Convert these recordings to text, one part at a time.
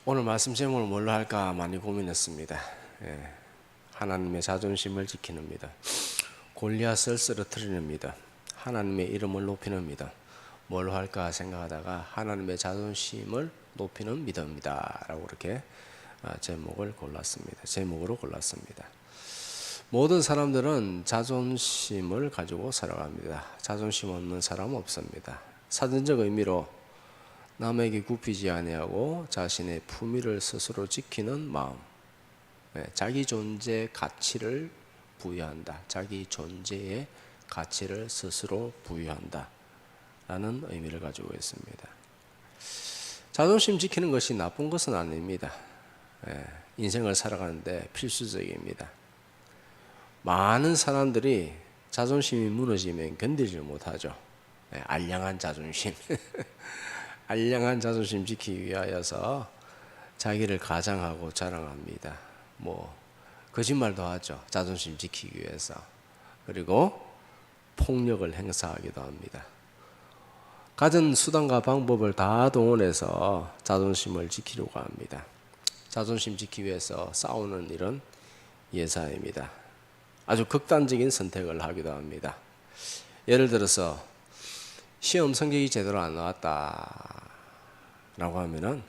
오늘 말씀 제목을 뭘로 할까 많이 고민했습니다. 하나님의 자존심을 지키는 믿음, 골리앗을 쓰러뜨리는 믿음, 하나님의 이름을 높이는 믿음, 뭘로 할까 생각하다가 하나님의 자존심을 높이는 믿음이다 라고 그렇게 제목으로 골랐습니다. 모든 사람들은 자존심을 가지고 살아갑니다. 자존심 없는 사람은 없습니다. 사전적 의미로 남에게 굽히지 아니하고 자신의 품위를 스스로 지키는 마음, 자기 존재의 가치를 부여한다. 자기 존재의 가치를 스스로 부여한다 라는 의미를 가지고 있습니다. 자존심 지키는 것이 나쁜 것은 아닙니다. 인생을 살아가는데 필수적입니다. 많은 사람들이 자존심이 무너지면 견디지 못하죠. 알량한 자존심 알량한 자존심 지키기 위하여서 자기를 가장하고 자랑합니다. 거짓말도 하죠. 자존심 지키기 위해서. 그리고 폭력을 행사하기도 합니다. 가진 수단과 방법을 다 동원해서 자존심을 지키려고 합니다. 자존심 지키기 위해서 싸우는 일은 예사입니다. 아주 극단적인 선택을 하기도 합니다. 예를 들어서 시험 성적이 제대로 안 나왔다 라고 하면은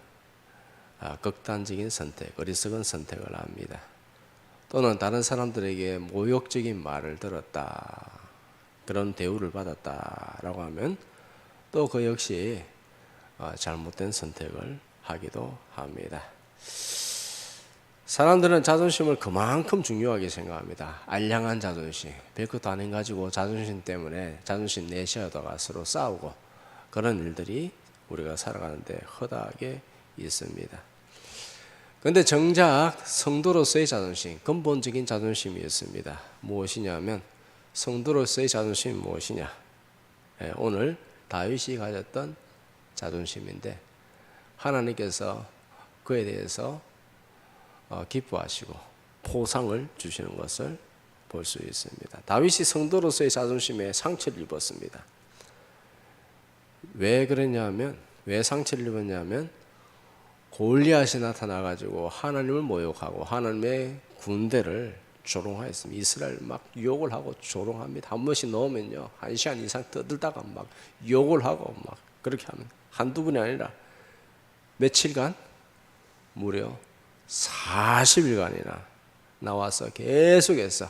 극단적인 선택, 어리석은 선택을 합니다. 또는 다른 사람들에게 모욕적인 말을 들었다, 그런 대우를 받았다 라고 하면 또 그 역시 잘못된 선택을 하기도 합니다. 사람들은 자존심을 그만큼 중요하게 생각합니다. 알량한 자존심, 별것도 아닌 가지고 자존심 때문에 자존심 내세우다가 서로 싸우고 그런 일들이 우리가 살아가는데 허다하게 있습니다. 그런데 정작 성도로서의 자존심, 근본적인 자존심이 있습니다. 무엇이냐면 성도로서의 자존심이 무엇이냐? 오늘 다윗이 가졌던 자존심인데 하나님께서 그에 대해서 기뻐하시고 포상을 주시는 것을 볼 수 있습니다. 다윗이 성도로서의 자존심에 상처를 입었습니다. 왜 상처를 입었냐면 골리앗이 나타나가지고 하나님을 모욕하고 하나님의 군대를 조롱하였습니다. 이스라엘 막 욕을 하고 조롱합니다. 한 번씩 넣으면요 1시간 이상 떠들다가 막 욕을 하고 막 그렇게 하면 한두 분이 아니라 며칠간 무려 40일간이나 나와서 계속해서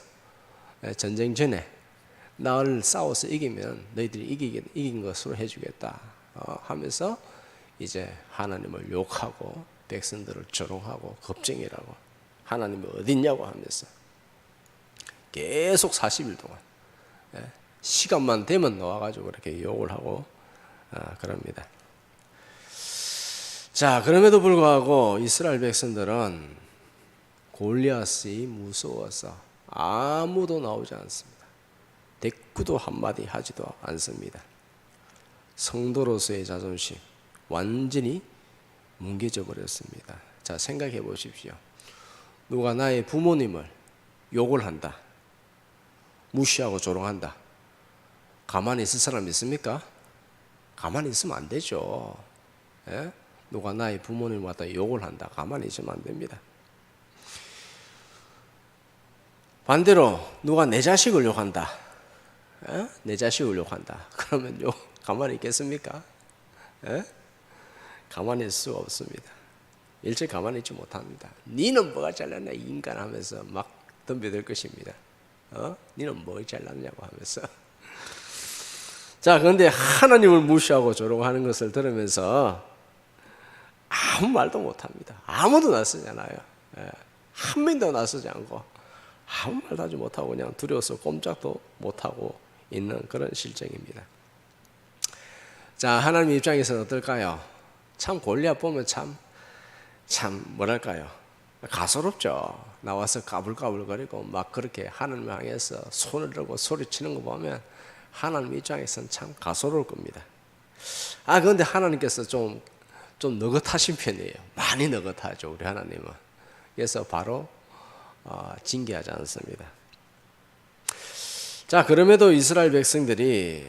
전쟁 전에 나를 싸워서 이기면 너희들이 이긴 것으로 해주겠다 하면서 이제 하나님을 욕하고 백성들을 조롱하고 겁쟁이라고 하나님이 어딨냐고 하면서 계속 40일 동안 시간만 되면 나와가지고 그렇게 욕을 하고 그럽니다. 자, 그럼에도 불구하고 이스라엘 백성들은 골리앗이 무서워서 아무도 나오지 않습니다. 대꾸도 한마디 하지도 않습니다. 성도로서의 자존심 완전히 뭉개져 버렸습니다. 자, 생각해 보십시오. 누가 나의 부모님을 욕을 한다, 무시하고 조롱한다, 가만히 있을 사람 있습니까? 가만히 있으면 안 되죠. 누가 나의 부모님을 갖다 욕을 한다, 가만히 있으면 안 됩니다. 반대로 누가 내 자식을 욕한다, 내 자식을 욕한다, 그러면 가만히 있겠습니까? 가만히 있을 수가 없습니다. 일체 가만히 있지 못합니다. 니는 뭐가 잘났냐 이 인간 하면서 막 덤벼들 것입니다. 니는 뭐가 잘났냐고 하면서. 자, 그런데 하나님을 무시하고 조롱하는 것을 들으면서 아무 말도 못합니다. 아무도 나서지 않아요. 한 명도 나서지 않고 아무 말도 하지 못하고 그냥 두려워서 꼼짝도 못하고 있는 그런 실정입니다. 자, 하나님 입장에서는 어떨까요? 참 골리앗 보면 참 뭐랄까요? 가소롭죠. 나와서 까불까불거리고 막 그렇게 하나님을 향해서 손을 들고 소리치는 거 보면 하나님 입장에서는 참 가소로울 겁니다. 그런데 하나님께서 좀 느긋하신 편이에요. 많이 느긋하죠, 우리 하나님은. 그래서 바로 징계하지 않습니다. 자, 그럼에도 이스라엘 백성들이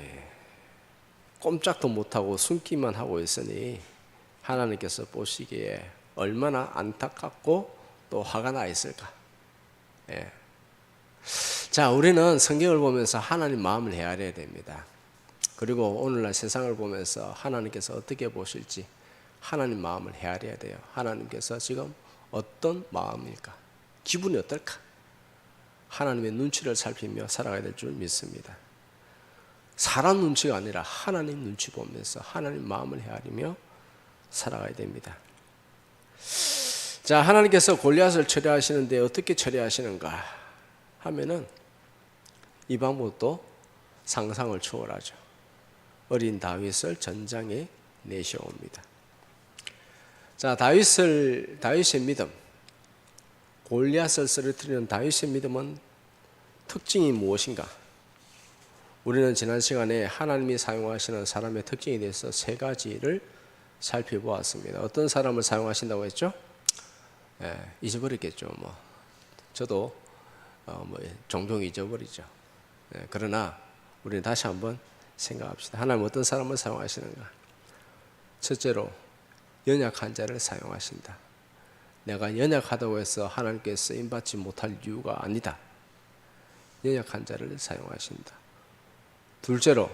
꼼짝도 못하고 숨기만 하고 있으니 하나님께서 보시기에 얼마나 안타깝고 또 화가 나 있을까. 예. 자, 우리는 성경을 보면서 하나님 마음을 헤아려야 됩니다. 그리고 오늘날 세상을 보면서 하나님께서 어떻게 보실지 하나님 마음을 헤아려야 돼요. 하나님께서 지금 어떤 마음일까? 기분이 어떨까? 하나님의 눈치를 살피며 살아가야 될 줄 믿습니다. 사람 눈치가 아니라 하나님 눈치 보면서 하나님 마음을 헤아리며 살아가야 됩니다. 자, 하나님께서 골리앗을 처리하시는데 어떻게 처리하시는가 하면은 이 방법도 상상을 초월하죠. 어린 다윗을 전장에 내셔옵니다. 자, 다윗의 믿음, 골리앗을 쓰러뜨리는 다윗의 믿음은 특징이 무엇인가? 우리는 지난 시간에 하나님이 사용하시는 사람의 특징에 대해서 세 가지를 살펴보았습니다. 어떤 사람을 사용하신다고 했죠? 잊어버렸겠죠. 저도 종종 잊어버리죠. 그러나 우리는 다시 한번 생각합시다. 하나님 어떤 사람을 사용하시는가? 첫째로 연약한 자를 사용하신다. 내가 연약하다고 해서 하나님께 쓰임받지 못할 이유가 아니다. 연약한 자를 사용하신다. 둘째로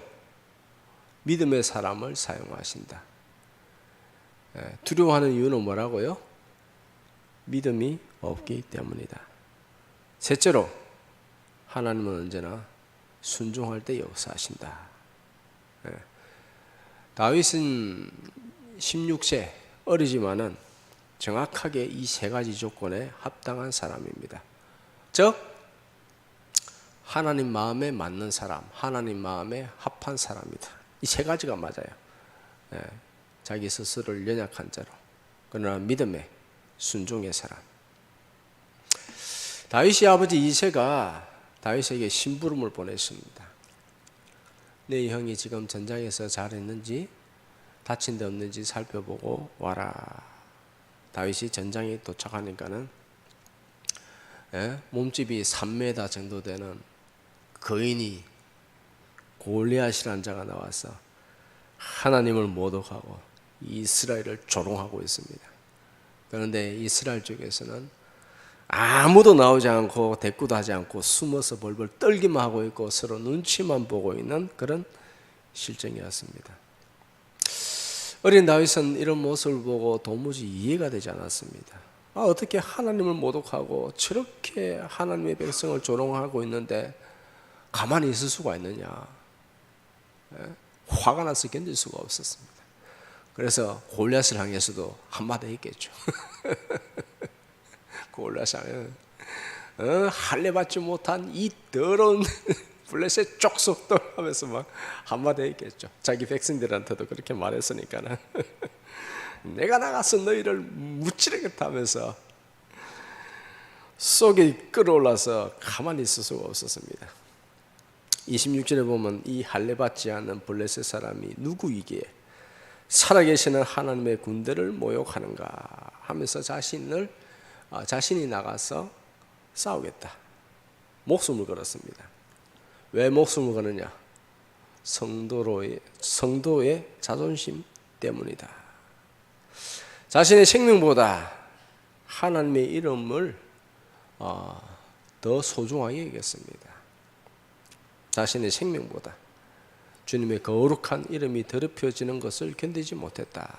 믿음의 사람을 사용하신다. 두려워하는 이유는 뭐라고요? 믿음이 없기 때문이다. 셋째로 하나님은 언제나 순종할 때 역사하신다. 다윗은 16세 어리지만은 정확하게 이 세 가지 조건에 합당한 사람입니다. 즉 하나님 마음에 맞는 사람, 하나님 마음에 합한 사람이다. 이 세 가지가 맞아요. 자기 스스로를 연약한 자로, 그러나 믿음의 순종의 사람. 다윗의 아버지 이새가 다윗에게 심부름을 보냈습니다. 내 형이 지금 전장에서 잘했는지 다친 데 없는지 살펴보고 와라. 다윗이 전장에 도착하니까는 몸집이 3m 정도 되는 거인이 골리앗이라는 자가 나와서 하나님을 모독하고 이스라엘을 조롱하고 있습니다. 그런데 이스라엘 쪽에서는 아무도 나오지 않고 대꾸도 하지 않고 숨어서 벌벌 떨기만 하고 있고 서로 눈치만 보고 있는 그런 실정이었습니다. 어린 다윗은 이런 모습을 보고 도무지 이해가 되지 않았습니다. 어떻게 하나님을 모독하고 저렇게 하나님의 백성을 조롱하고 있는데 가만히 있을 수가 있느냐. 화가 나서 견딜 수가 없었습니다. 그래서 골리앗을 향해서도 한마디 했겠죠. 골리앗을 할례 받지 못한 이 더러운 블레셋 족속들 하면서 막 한마디 했겠죠. 자기 백성들한테도 그렇게 말했으니까는 내가 나가서 너희를 무찌르겠다 하면서 속이 끓어올라서 가만히 있을 수가 없었습니다. 26절에 보면 이 할례 받지 않는 블레셋 사람이 누구이기에 살아계시는 하나님의 군대를 모욕하는가 하면서 자신이 나가서 싸우겠다. 목숨을 걸었습니다. 왜 목숨을 거느냐? 성도의 자존심 때문이다. 자신의 생명보다 하나님의 이름을 더 소중하게 여겼습니다. 자신의 생명보다 주님의 거룩한 이름이 더럽혀지는 것을 견디지 못했다.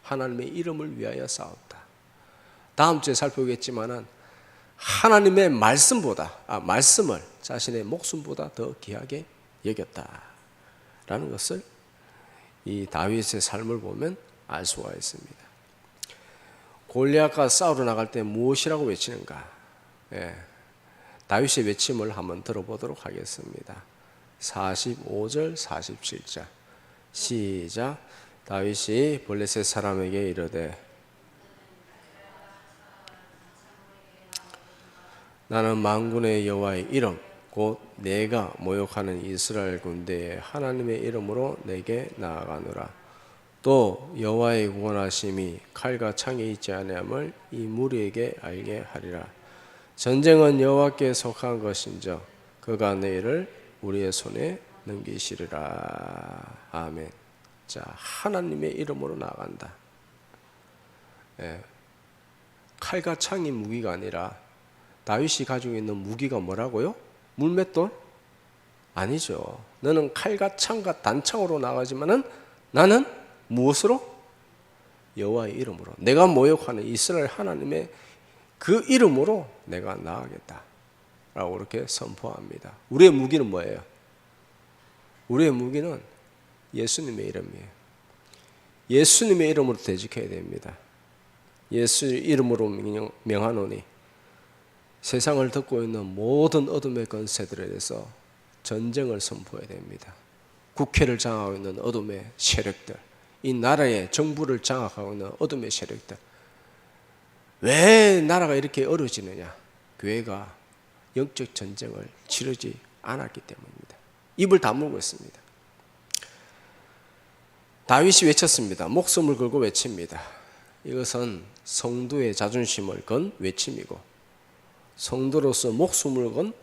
하나님의 이름을 위하여 싸웠다. 다음 주에 살펴보겠지만은 하나님의 말씀을 자신의 목숨보다 더 귀하게 여겼다라는 것을 이 다윗의 삶을 보면 알 수가 있습니다. 골리앗과 싸우러 나갈 때 무엇이라고 외치는가? 다윗의 외침을 한번 들어보도록 하겠습니다. 45절 47절 시작. 다윗이 블레셋 사람에게 이르되 나는 만군의 여호와의 이름 곧 내가 모욕하는 이스라엘 군대의 하나님의 이름으로 내게 나아가노라. 또 여호와의 구원하심이 칼과 창에 있지 아니함을 이 무리에게 알게 하리라. 전쟁은 여호와께 속한 것인즉 그가 내일을 우리의 손에 넘기시리라. 아멘. 자, 하나님의 이름으로 나간다. 칼과 창이 무기가 아니라 다윗이 가지고 있는 무기가 뭐라고요? 물맷돌? 아니죠. 너는 칼과 창과 단창으로 나가지만은 나는 무엇으로? 여호와의 이름으로, 내가 모욕하는 이스라엘 하나님의 그 이름으로 내가 나아가겠다 라고 그렇게 선포합니다. 우리의 무기는 뭐예요? 우리의 무기는 예수님의 이름이에요. 예수님의 이름으로 대적해야 됩니다. 예수 이름으로 명하노니 세상을 덮고 있는 모든 어둠의 권세들에 대해서 전쟁을 선포해야 됩니다. 국회를 장악하고 있는 어둠의 세력들, 이 나라의 정부를 장악하고 있는 어둠의 세력들, 왜 나라가 이렇게 어려워지느냐? 교회가 영적 전쟁을 치르지 않았기 때문입니다. 입을 다물고 있습니다. 다윗이 외쳤습니다. 목숨을 걸고 외칩니다. 이것은 성도의 자존심을 건 외침이고 성도로서 목숨을 건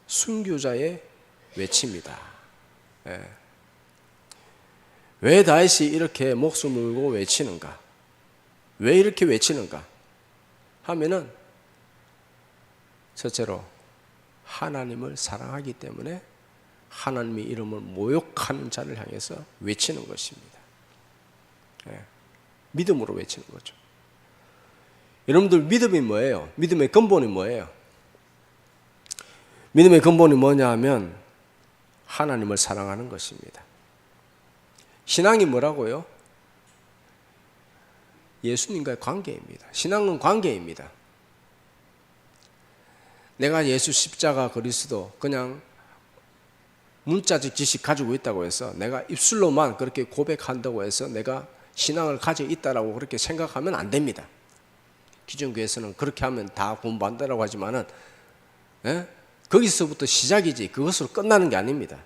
순교자의 외침이다. 왜 다윗이 이렇게 목숨을 걸고 외치는가? 왜 이렇게 외치는가? 하면은 첫째로 하나님을 사랑하기 때문에 하나님의 이름을 모욕하는 자를 향해서 외치는 것입니다. 믿음으로 외치는 거죠. 여러분들 믿음이 뭐예요? 믿음의 근본이 뭐예요? 믿음의 근본이 뭐냐 하면 하나님을 사랑하는 것입니다. 신앙이 뭐라고요? 예수님과의 관계입니다. 신앙은 관계입니다. 내가 예수 십자가 그리스도 그냥 문자적 지식 가지고 있다고 해서 내가 입술로만 그렇게 고백한다고 해서 내가 신앙을 가지고 있다라고 그렇게 생각하면 안 됩니다. 기존 교회에서는 그렇게 하면 다 구원받는다라고 하지만은 거기서부터 시작이지 그것으로 끝나는 게 아닙니다.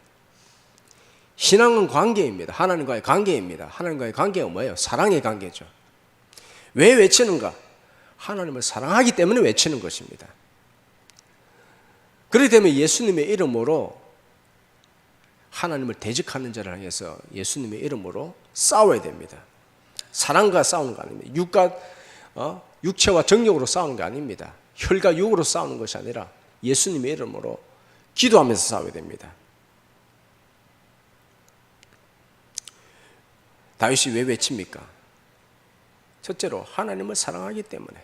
신앙은 관계입니다. 하나님과의 관계입니다. 하나님과의 관계가 뭐예요? 사랑의 관계죠. 왜 외치는가? 하나님을 사랑하기 때문에 외치는 것입니다. 그렇기 때문에 예수님의 이름으로 하나님을 대적하는 자를 향해서 예수님의 이름으로 싸워야 됩니다. 사랑과 싸우는 거 아닙니다. 육체와 정욕으로 싸우는 게 아닙니다. 혈과 육으로 싸우는 것이 아니라 예수님의 이름으로 기도하면서 싸워야 됩니다. 다윗이 왜 외칩니까? 첫째로 하나님을 사랑하기 때문에,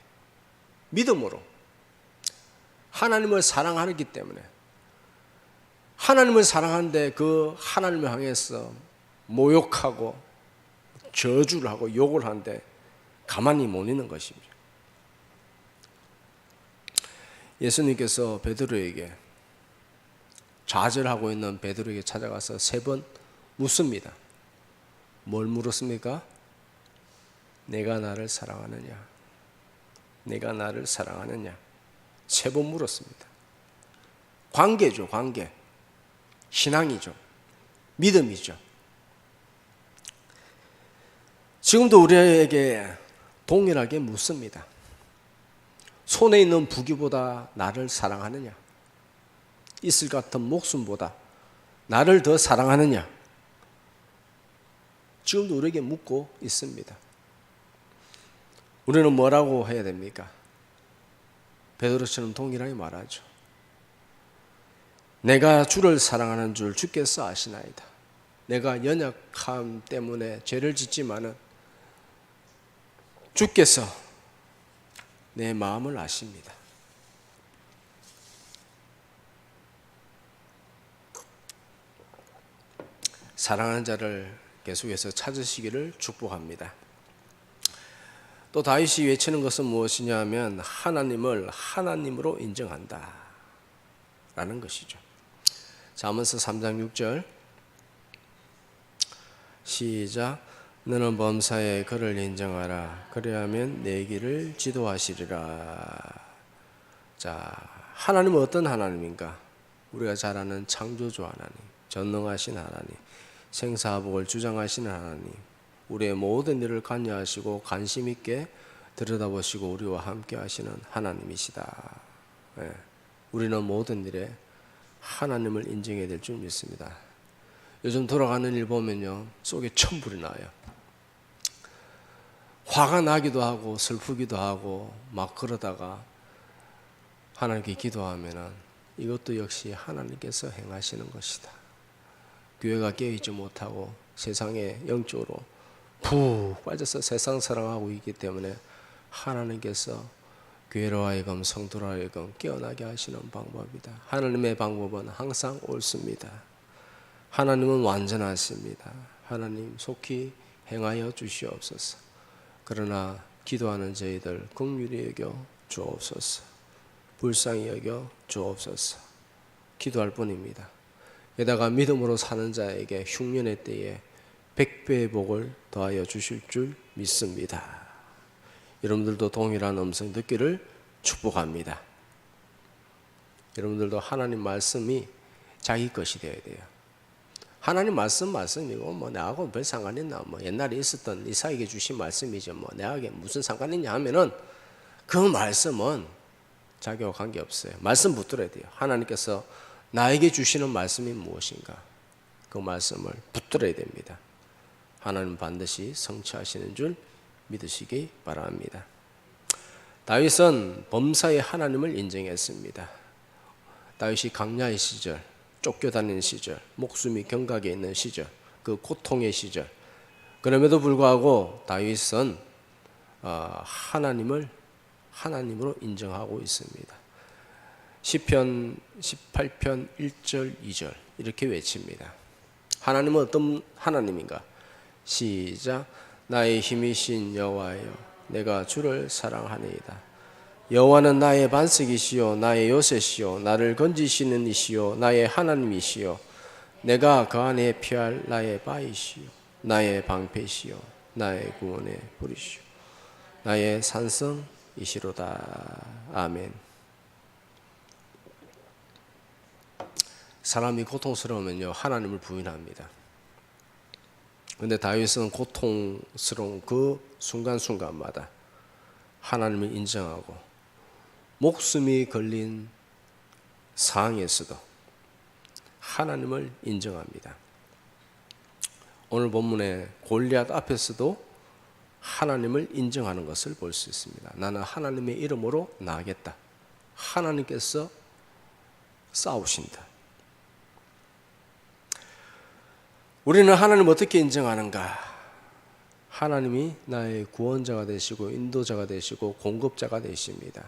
믿음으로 하나님을 사랑하기 때문에, 하나님을 사랑하는데 그 하나님을 향해서 모욕하고 저주를 하고 욕을 하는데 가만히 못 있는 것입니다. 예수님께서 베드로에게, 좌절하고 있는 베드로에게 찾아가서 3번 묻습니다. 뭘 물었습니까? 내가 나를 사랑하느냐? 내가 나를 사랑하느냐? 3번 물었습니다. 관계죠, 관계. 신앙이죠. 믿음이죠. 지금도 우리에게 동일하게 묻습니다. 손에 있는 부귀보다 나를 사랑하느냐? 이슬 같은 목숨보다 나를 더 사랑하느냐? 지금도 우리에게 묻고 있습니다. 우리는 뭐라고 해야 됩니까? 베드로처럼 동일하게 말하죠. 내가 주를 사랑하는 줄 주께서 아시나이다. 내가 연약함 때문에 죄를 짓지만은 주께서 내 마음을 아십니다. 사랑하는 자를 계속해서 찾으시기를 축복합니다. 또 다윗이 외치는 것은 무엇이냐 하면 하나님을 하나님으로 인정한다 라는 것이죠. 잠언서 3장 6절 시작. 너는 범사에 그를 인정하라. 그래야면 내 길을 지도하시리라. 자, 하나님은 어떤 하나님인가? 우리가 잘 아는 창조주 하나님, 전능하신 하나님, 생사복을 주장하시는 하나님, 우리의 모든 일을 관여하시고 관심 있게 들여다보시고 우리와 함께 하시는 하나님이시다. 우리는 모든 일에 하나님을 인정해야 될 줄 믿습니다. 요즘 돌아가는 일 보면요, 속에 천불이 나요. 화가 나기도 하고 슬프기도 하고 막 그러다가 하나님께 기도하면은 이것도 역시 하나님께서 행하시는 것이다. 교회가 깨어있지 못하고 세상에 영적으로 푹 빠져서 세상 사랑하고 있기 때문에 하나님께서 교회로 하여금 성도로 하여금 깨어나게 하시는 방법이다. 하나님의 방법은 항상 옳습니다. 하나님은 완전하십니다. 하나님 속히 행하여 주시옵소서. 그러나 기도하는 저희들 긍휼히 여겨 주옵소서. 불쌍히 여겨 주옵소서. 기도할 뿐입니다. 게다가 믿음으로 사는 자에게 흉년의 때에 100배의 복을 더하여 주실 줄 믿습니다. 여러분들도 동일한 음성 듣기를 축복합니다. 여러분들도 하나님 말씀이 자기 것이 되어야 돼요. 하나님 말씀이고 뭐 내하고 별 상관이 있나, 뭐 옛날에 있었던 이사에게 주신 말씀이죠. 뭐 내하게 무슨 상관이 있냐 하면은 그 말씀은 자기와 관계없어요. 말씀 붙들어야 돼요. 하나님께서 나에게 주시는 말씀이 무엇인가, 그 말씀을 붙들어야 됩니다. 하나님 반드시 성취하시는 줄 믿으시기 바랍니다. 다윗은 범사의 하나님을 인정했습니다. 다윗이 강야의 시절, 쫓겨다니는 시절, 목숨이 경각에 있는 시절, 그 고통의 시절, 그럼에도 불구하고 다윗은 하나님을 하나님으로 인정하고 있습니다. 시편 18편 1절 2절 이렇게 외칩니다. 하나님은 어떤 하나님인가? 시작. 나의 힘이신 여호와여, 내가 주를 사랑하니이다. 여호와는 나의 반석이시요 나의 요새시요 나를 건지시는 이시요 나의 하나님이시요 내가 그 안에 피할 나의 바위시요 나의 방패시요 나의 구원의 불이시요 나의 산성이시로다. 아멘. 사람이 고통스러우면요 하나님을 부인합니다. 그런데 다윗은 고통스러운 그 순간순간마다 하나님을 인정하고 목숨이 걸린 상황에서도 하나님을 인정합니다. 오늘 본문의 골리앗 앞에서도 하나님을 인정하는 것을 볼 수 있습니다. 나는 하나님의 이름으로 나아가겠다. 하나님께서 싸우신다. 우리는 하나님을 어떻게 인정하는가? 하나님이 나의 구원자가 되시고 인도자가 되시고 공급자가 되십니다.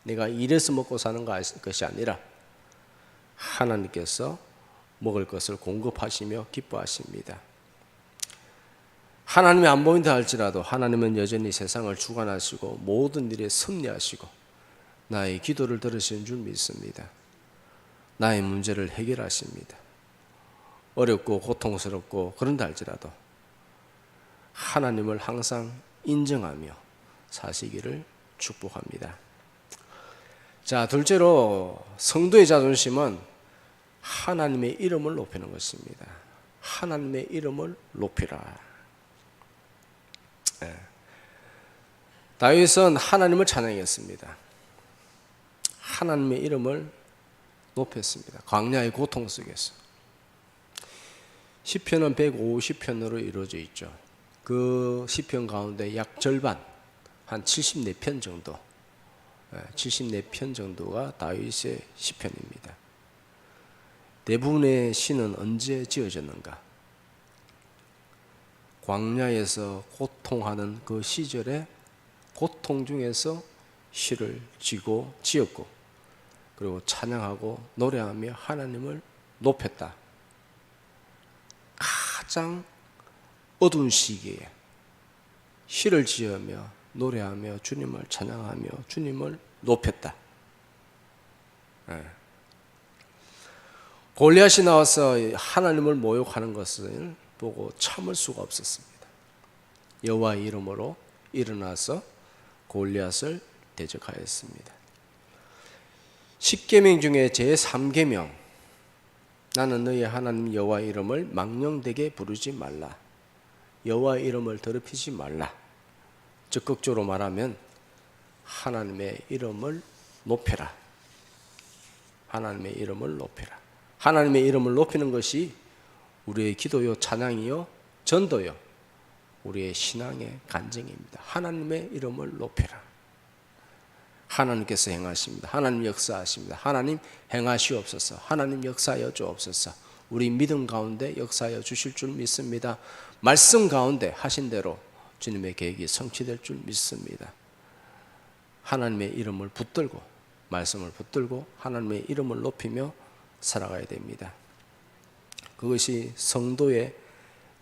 내가 일해서 먹고 사는 것이 아니라 하나님께서 먹을 것을 공급하시며 기뻐하십니다. 하나님이 안 보인다 할지라도 하나님은 여전히 세상을 주관하시고 모든 일에 섭리하시고 나의 기도를 들으시는 줄 믿습니다. 나의 문제를 해결하십니다. 어렵고 고통스럽고 그런다 할지라도 하나님을 항상 인정하며 사시기를 축복합니다. 자, 둘째로 성도의 자존심은 하나님의 이름을 높이는 것입니다. 하나님의 이름을 높이라. 다윗은 하나님을 찬양했습니다. 하나님의 이름을 높였습니다. 광야의 고통 속에서. 시편은 150편으로 이루어져 있죠. 그 시편 가운데 약 절반, 한 74편 정도, 74편 정도가 다윗의 시편입니다. 대부분의 시는 언제 지어졌는가? 광야에서 고통하는 그 시절에 고통 중에서 시를 지었고 그리고 찬양하고 노래하며 하나님을 높였다. 가장 어두운 시기에 시를 지으며 노래하며 주님을 찬양하며 주님을 높였다. 골리앗이 나와서 하나님을 모욕하는 것을 보고 참을 수가 없었습니다. 여호와의 이름으로 일어나서 골리앗을 대적하였습니다. 10계명 중에 제3계명, 나는 너의 하나님 여호와의 이름을 망령되게 부르지 말라. 여호와의 이름을 더럽히지 말라. 적극적으로 말하면 하나님의 이름을 높여라. 하나님의 이름을 높여라. 하나님의 이름을 높이는 것이 우리의 기도요, 찬양이요, 전도요, 우리의 신앙의 간증입니다. 하나님의 이름을 높여라. 하나님께서 행하십니다. 하나님 역사하십니다. 하나님 행하시옵소서. 하나님 역사하여 주옵소서. 우리 믿음 가운데 역사하여 주실 줄 믿습니다. 말씀 가운데 하신 대로 주님의 계획이 성취될 줄 믿습니다. 하나님의 이름을 붙들고 말씀을 붙들고 하나님의 이름을 높이며 살아가야 됩니다. 그것이 성도의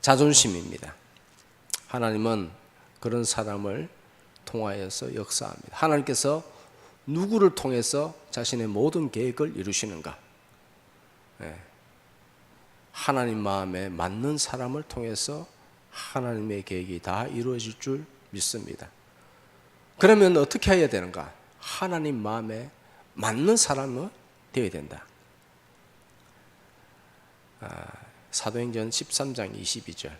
자존심입니다. 하나님은 그런 사람을 통하여서 역사합니다. 하나님께서 누구를 통해서 자신의 모든 계획을 이루시는가? 하나님 마음에 맞는 사람을 통해서 하나님의 계획이 다 이루어질 줄 믿습니다. 그러면 어떻게 해야 되는가? 하나님 마음에 맞는 사람은 되어야 된다. 사도행전 13장 22절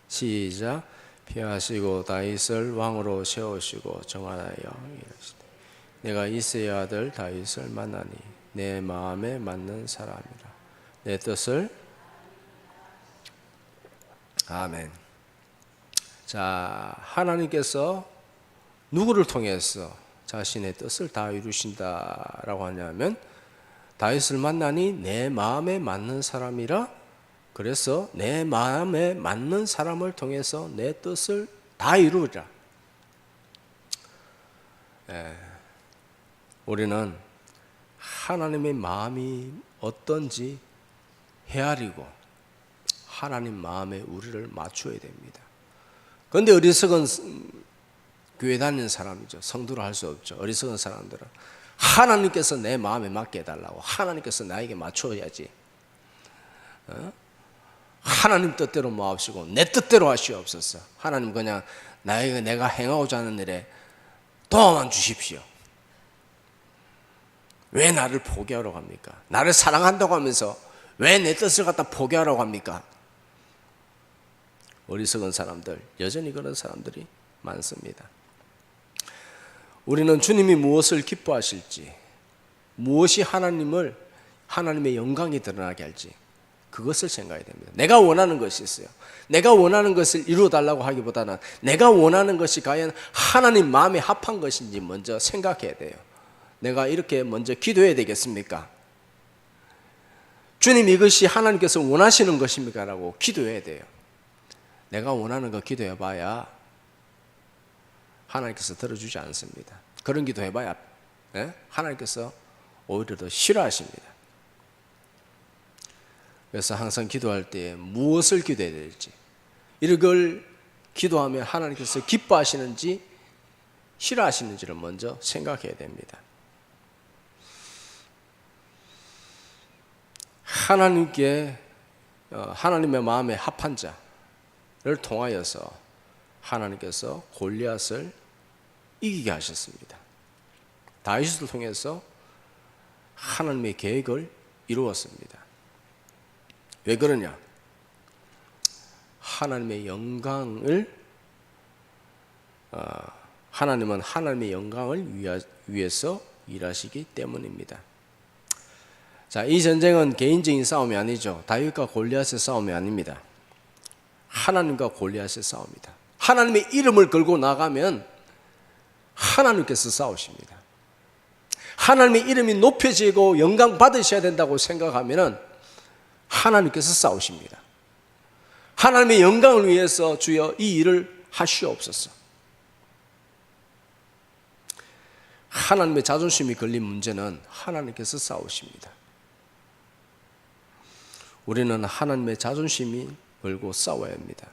시작. 피하시고 다윗을 왕으로 세우시고 정하여 이르시되 내가 이새의 아들 다윗을 만나니 내 마음에 맞는 사람이라 내 뜻을. 아멘. 자, 하나님께서 누구를 통해서 자신의 뜻을 다 이루신다라고 하냐면 다윗을 만나니 내 마음에 맞는 사람이라. 그래서 내 마음에 맞는 사람을 통해서 내 뜻을 다 이루라. 우리는 하나님의 마음이 어떤지 헤아리고 하나님 마음에 우리를 맞춰야 됩니다. 그런데 어리석은 교회 다니는 사람이죠. 성도로 할 수 없죠. 어리석은 사람들은 하나님께서 내 마음에 맞게 해달라고, 하나님께서 나에게 맞춰야지, 하나님 뜻대로 모합시고 내 뜻대로 하시옵소서. 하나님 그냥 나에게 내가 행하고자 하는 일에 도움만 주십시오. 왜 나를 포기하라고 합니까? 나를 사랑한다고 하면서 왜 내 뜻을 갖다 포기하라고 합니까? 어리석은 사람들, 여전히 그런 사람들이 많습니다. 우리는 주님이 무엇을 기뻐하실지, 무엇이 하나님의 영광이 드러나게 할지 그것을 생각해야 됩니다. 내가 원하는 것이 있어요. 내가 원하는 것을 이루어달라고 하기보다는 내가 원하는 것이 과연 하나님 마음에 합한 것인지 먼저 생각해야 돼요. 내가 이렇게 먼저 기도해야 되겠습니까? 주님, 이것이 하나님께서 원하시는 것입니까? 라고 기도해야 돼요. 내가 원하는 거 기도해봐야 하나님께서 들어주지 않습니다. 그런 기도해봐야 하나님께서 오히려 더 싫어하십니다. 그래서 항상 기도할 때 무엇을 기도해야 될지, 이걸 기도하면 하나님께서 기뻐하시는지 싫어하시는지를 먼저 생각해야 됩니다. 하나님의 마음에 합한 자를 통하여서 하나님께서 골리앗을 이기게 하셨습니다. 다윗을 통해서 하나님의 계획을 이루었습니다. 왜 그러냐? 하나님의 영광을 하나님은 하나님의 영광을 위해서 일하시기 때문입니다. 자, 이 전쟁은 개인적인 싸움이 아니죠. 다윗과 골리앗의 싸움이 아닙니다. 하나님과 골리앗의 싸움이다. 하나님의 이름을 걸고 나가면 하나님께서 싸우십니다. 하나님의 이름이 높여지고 영광 받으셔야 된다고 생각하면 하나님께서 싸우십니다. 하나님의 영광을 위해서 주여 이 일을 하시옵소서. 하나님의 자존심이 걸린 문제는 하나님께서 싸우십니다. 우리는 하나님의 자존심이 걸고 싸워야 합니다.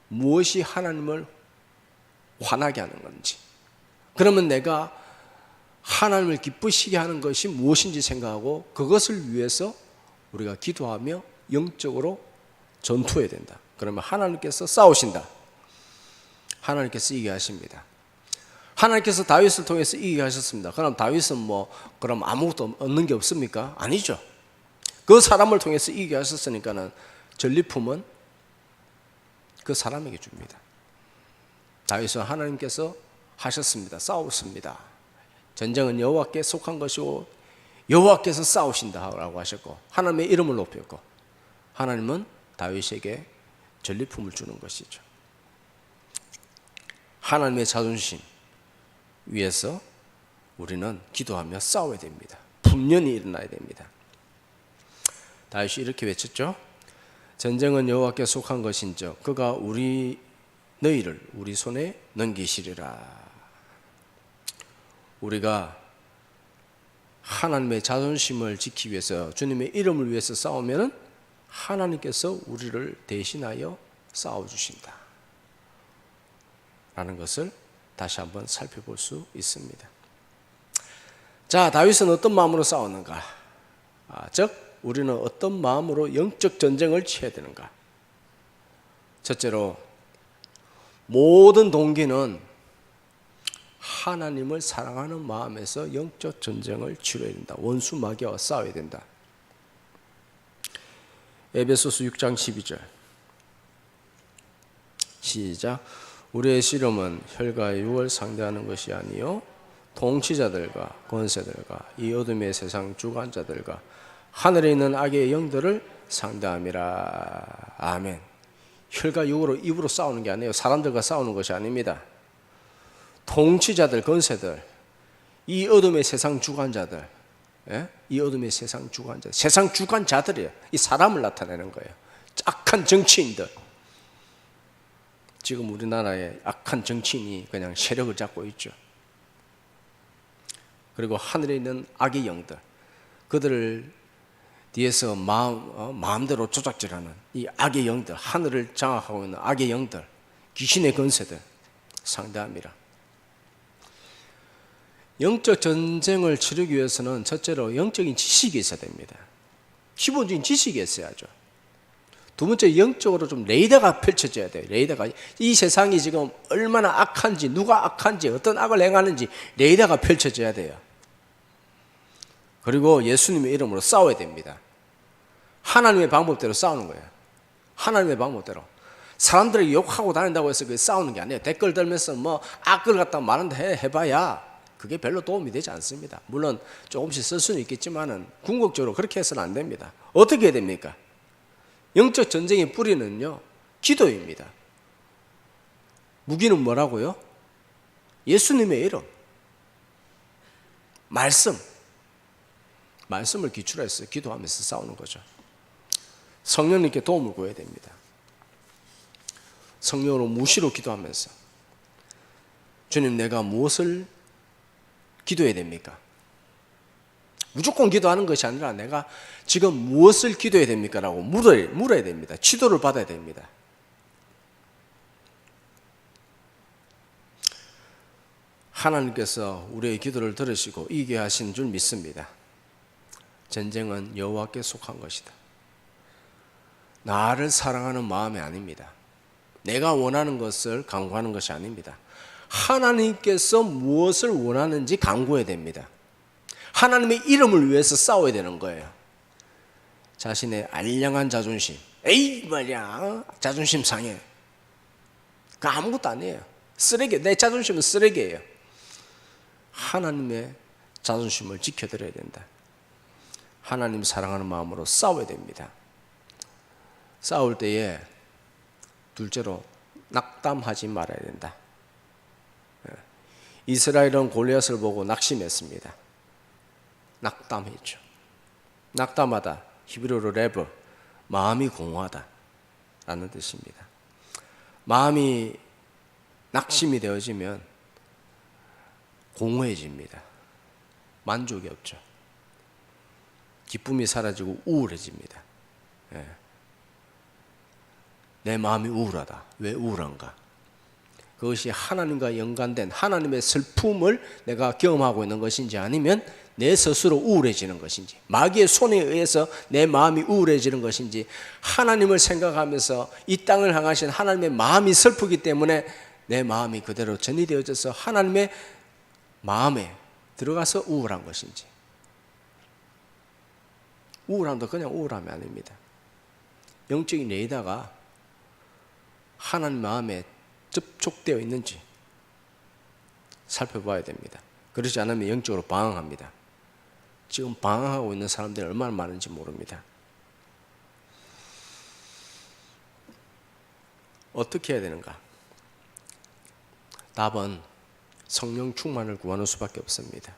무엇이 하나님을 화나게 하는 건지, 그러면 내가 하나님을 기쁘시게 하는 것이 무엇인지 생각하고 그것을 위해서 우리가 기도하며 영적으로 전투해야 된다. 그러면 하나님께서 싸우신다. 하나님께서 이기게 하십니다. 하나님께서 다윗을 통해서 이기게 하셨습니다. 그럼 다윗은 그럼 아무것도 얻는 게 없습니까? 아니죠. 그 사람을 통해서 이기게 하셨으니까는 전리품은 그 사람에게 줍니다. 다윗은 하나님께서 하셨습니다. 싸웠습니다. 전쟁은 여호와께 속한 것이고 여호와께서 싸우신다라고 하셨고 하나님의 이름을 높였고 하나님은 다윗에게 전리품을 주는 것이죠. 하나님의 자존심 위해서 우리는 기도하며 싸워야 됩니다. 분연히 일어나야 됩니다. 다윗이 이렇게 외쳤죠. 전쟁은 여호와께 속한 것인즉 그가 너희를 우리 손에 넘기시리라. 우리가 하나님의 자존심을 지키기 위해서, 주님의 이름을 위해서 싸우면 하나님께서 우리를 대신하여 싸워주신다 라는 것을 다시 한번 살펴볼 수 있습니다. 자, 다윗은 어떤 마음으로 싸웠는가? 즉 우리는 어떤 마음으로 영적 전쟁을 치러야 되는가? 첫째로, 모든 동기는 하나님을 사랑하는 마음에서 영적 전쟁을 치러야 된다. 원수 마귀와 싸워야 된다. 에베소서 6장 12절 시작. 우리의 씨름은 혈과 육을 상대하는 것이 아니요 통치자들과 권세들과 이 어둠의 세상 주관자들과 하늘에 있는 악의 영들을 상대함이라. 아멘. 혈과 육으로 입으로 싸우는 게 아니에요. 사람들과 싸우는 것이 아닙니다. 통치자들, 권세들, 이 어둠의 세상 주관자들, 이 어둠의 세상 주관자들, 세상 주관자들이에요. 이 사람을 나타내는 거예요. 악한 정치인들. 지금 우리나라에 악한 정치인이 그냥 세력을 잡고 있죠. 그리고 하늘에 있는 악의 영들, 그들을 뒤에서 마음대로 조작질하는 이 악의 영들, 하늘을 장악하고 있는 악의 영들, 귀신의 권세들 상대합니다. 영적 전쟁을 치르기 위해서는 첫째로 영적인 지식이 있어야 됩니다. 기본적인 지식이 있어야죠. 두 번째, 영적으로 좀 레이더가 펼쳐져야 돼요. 레이더가, 이 세상이 지금 얼마나 악한지, 누가 악한지, 어떤 악을 행하는지 레이더가 펼쳐져야 돼요. 그리고 예수님의 이름으로 싸워야 됩니다. 하나님의 방법대로 싸우는 거예요. 하나님의 방법대로. 사람들이 욕하고 다닌다고 해서 그게 싸우는 게 아니에요. 댓글 달면서 뭐 악글 갖다 말한다 해봐야 그게 별로 도움이 되지 않습니다. 물론 조금씩 쓸 수는 있겠지만은 궁극적으로 그렇게 해서는 안 됩니다. 어떻게 해야 됩니까? 영적 전쟁의 뿌리는요, 기도입니다. 무기는 뭐라고요? 예수님의 이름, 말씀을 기출해서 기도하면서 싸우는 거죠. 성령님께 도움을 구해야 됩니다. 성령으로 무시로 기도하면서, 주님, 내가 무엇을 기도해야 됩니까? 무조건 기도하는 것이 아니라 내가 지금 무엇을 기도해야 됩니까? 라고 물어야 됩니다. 지도를 받아야 됩니다. 하나님께서 우리의 기도를 들으시고 이기게 하신 줄 믿습니다. 전쟁은 여호와께 속한 것이다. 나를 사랑하는 마음이 아닙니다. 내가 원하는 것을 강구하는 것이 아닙니다. 하나님께서 무엇을 원하는지 강구해야 됩니다. 하나님의 이름을 위해서 싸워야 되는 거예요. 자신의 알량한 자존심, 에이 말이야, 자존심 상해. 그 아무것도 아니에요. 쓰레기, 내 자존심은 쓰레기예요. 하나님의 자존심을 지켜드려야 된다. 하나님 사랑하는 마음으로 싸워야 됩니다. 싸울 때에 둘째로 낙담하지 말아야 된다. 이스라엘은 골리앗을 보고 낙심했습니다. 낙담했죠. 낙담하다, 히브리어로 레브, 마음이 공허하다 라는 뜻입니다. 마음이 낙심이 되어지면 공허해집니다. 만족이 없죠. 기쁨이 사라지고 우울해집니다. 내 마음이 우울하다. 왜 우울한가? 그것이 하나님과 연관된 하나님의 슬픔을 내가 경험하고 있는 것인지, 아니면 내 스스로 우울해지는 것인지, 마귀의 손에 의해서 내 마음이 우울해지는 것인지, 하나님을 생각하면서 이 땅을 향하신 하나님의 마음이 슬프기 때문에 내 마음이 그대로 전이되어져서 하나님의 마음에 들어가서 우울한 것인지. 우울함도 그냥 우울함이 아닙니다. 영적인 레이더가 하나님 마음에 접촉되어 있는지 살펴봐야 됩니다. 그렇지 않으면 영적으로 방황합니다. 지금 방황하고 있는 사람들이 얼마나 많은지 모릅니다. 어떻게 해야 되는가? 답은 성령 충만을 구하는 수밖에 없습니다.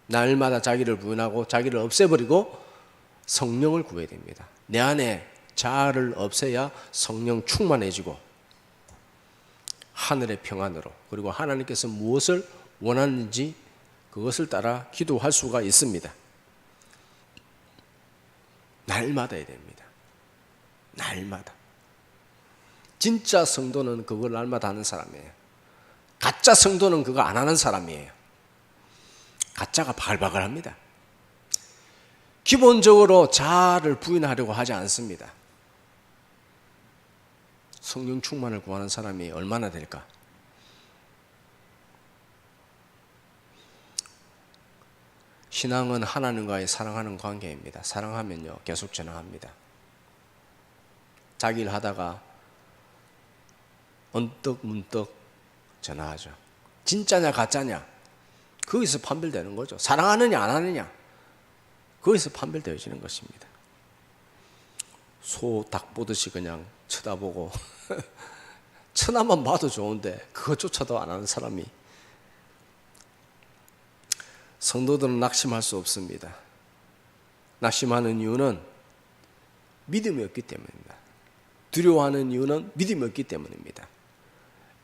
날마다 자기를 부인하고 자기를 없애버리고 성령을 구해야 됩니다. 내 안에 자아를 없애야 성령 충만해지고 하늘의 평안으로, 그리고 하나님께서 무엇을 원하는지 그것을 따라 기도할 수가 있습니다. 날마다 해야 됩니다. 날마다. 진짜 성도는 그걸 날마다 하는 사람이에요. 가짜 성도는 그거 안 하는 사람이에요. 가짜가 바글바글합니다. 기본적으로 자아를 부인하려고 하지 않습니다. 성령 충만을 구하는 사람이 얼마나 될까? 신앙은 하나님과의 사랑하는 관계입니다. 사랑하면요, 계속 전화합니다. 자기 일 하다가 언뜻 문득 전화하죠. 진짜냐 가짜냐, 거기서 판별되는 거죠. 사랑하느냐 안 하느냐, 거기서 판별되어지는 것입니다. 소 닭 보듯이 그냥 쳐다보고 천하만 봐도 좋은데 그것조차도 안 하는 사람이, 성도들은 낙심할 수 없습니다. 낙심하는 이유는 믿음이 없기 때문입니다. 두려워하는 이유는 믿음이 없기 때문입니다.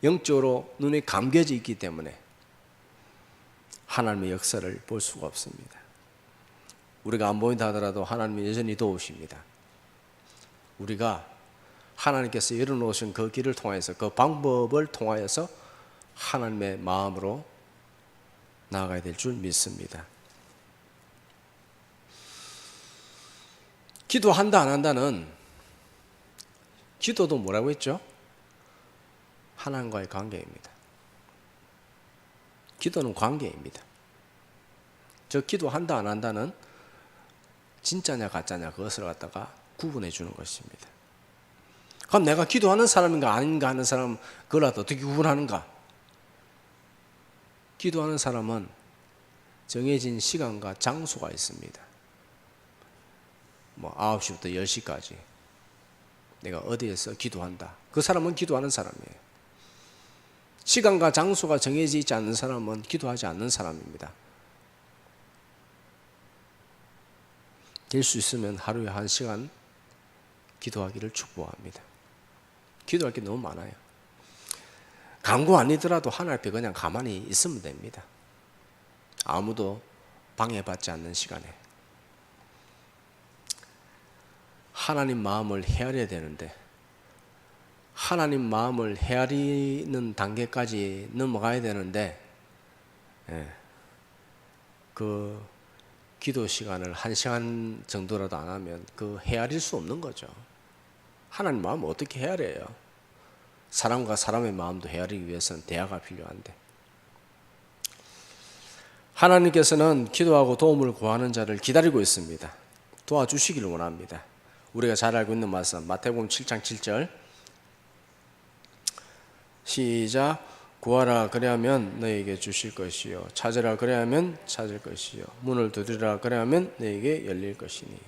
영적으로 눈에 감겨져 있기 때문에 하나님의 역사를 볼 수가 없습니다. 우리가 안 보인다 하더라도 하나님은 여전히 도우십니다. 우리가 하나님께서 열어놓으신 그 길을 통해서, 그 방법을 통하여서 하나님의 마음으로 나아가야 될 줄 믿습니다. 기도한다 안 한다는, 기도도 뭐라고 했죠? 하나님과의 관계입니다. 기도는 관계입니다. 저 기도한다 안 한다는 진짜냐 가짜냐 그것을 갖다가 구분해 주는 것입니다. 그럼 내가 기도하는 사람인가 아닌가 하는 사람, 그걸 어떻게 구분하는가? 기도하는 사람은 정해진 시간과 장소가 있습니다. 9시부터 10시까지 내가 어디에서 기도한다. 그 사람은 기도하는 사람이에요. 시간과 장소가 정해져 있지 않는 사람은 기도하지 않는 사람입니다. 될 수 있으면 하루에 1시간 기도하기를 축복합니다. 기도할 게 너무 많아요. 강구 아니더라도 하나님 앞에 그냥 가만히 있으면 됩니다. 아무도 방해받지 않는 시간에. 하나님 마음을 헤아려야 되는데, 하나님 마음을 헤아리는 단계까지 넘어가야 되는데, 그 기도 시간을 1시간 정도라도 안 하면 그 헤아릴 수 없는 거죠. 하나님 마음을 어떻게 헤아려요? 사람과 사람의 마음도 헤아리기 위해서는 대화가 필요한데, 하나님께서는 기도하고 도움을 구하는 자를 기다리고 있습니다. 도와주시기를 원합니다. 우리가 잘 알고 있는 말씀, 마태복음 7장 7절 시작. 구하라 그래야면 너에게 주실 것이요, 찾으라 그래야면 찾을 것이요, 문을 두드리라 그래야면 너에게 열릴 것이니.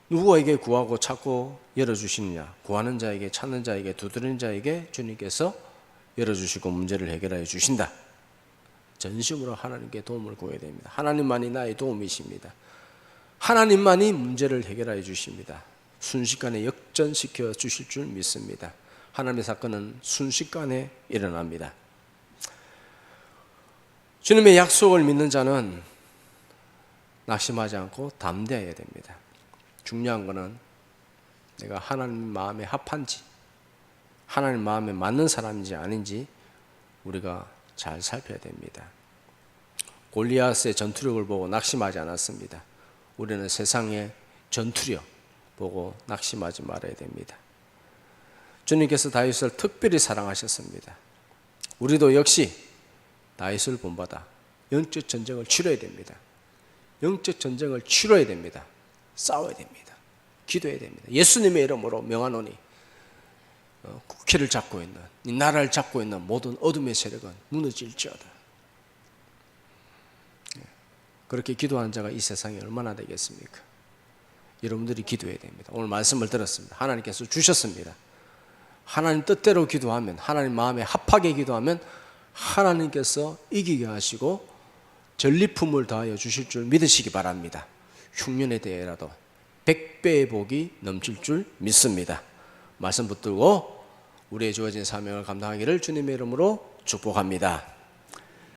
누구에게 구하고 찾고 열어주시느냐? 구하는 자에게, 찾는 자에게, 두드리는 자에게 주님께서 열어주시고 문제를 해결하여 주신다. 전심으로 하나님께 도움을 구해야 됩니다. 하나님만이 나의 도움이십니다. 하나님만이 문제를 해결하여 주십니다. 순식간에 역전시켜 주실 줄 믿습니다. 하나님의 사건은 순식간에 일어납니다. 주님의 약속을 믿는 자는 낙심하지 않고 담대해야 됩니다. 중요한 것은 내가 하나님 마음에 합한지, 하나님 마음에 맞는 사람인지 아닌지 우리가 잘 살펴야 됩니다. 골리앗의 전투력을 보고 낙심하지 않았습니다. 우리는 세상의 전투력 보고 낙심하지 말아야 됩니다. 주님께서 다윗을 특별히 사랑하셨습니다. 우리도 역시 다윗을 본받아 영적 전쟁을 치러야 됩니다. 영적 전쟁을 치러야 됩니다. 싸워야 됩니다. 기도해야 됩니다. 예수님의 이름으로 명하노니 국회를 잡고 있는, 이 나라를 잡고 있는 모든 어둠의 세력은 무너질지어다. 그렇게 기도하는 자가 이 세상에 얼마나 되겠습니까? 여러분들이 기도해야 됩니다. 오늘 말씀을 들었습니다. 하나님께서 주셨습니다. 하나님 뜻대로 기도하면, 하나님 마음에 합하게 기도하면 하나님께서 이기게 하시고 전리품을 더하여 주실 줄 믿으시기 바랍니다. 흉년에 대해라도 100배의 복이 넘칠 줄 믿습니다. 말씀 붙들고 우리의 주어진 사명을 감당하기를 주님의 이름으로 축복합니다.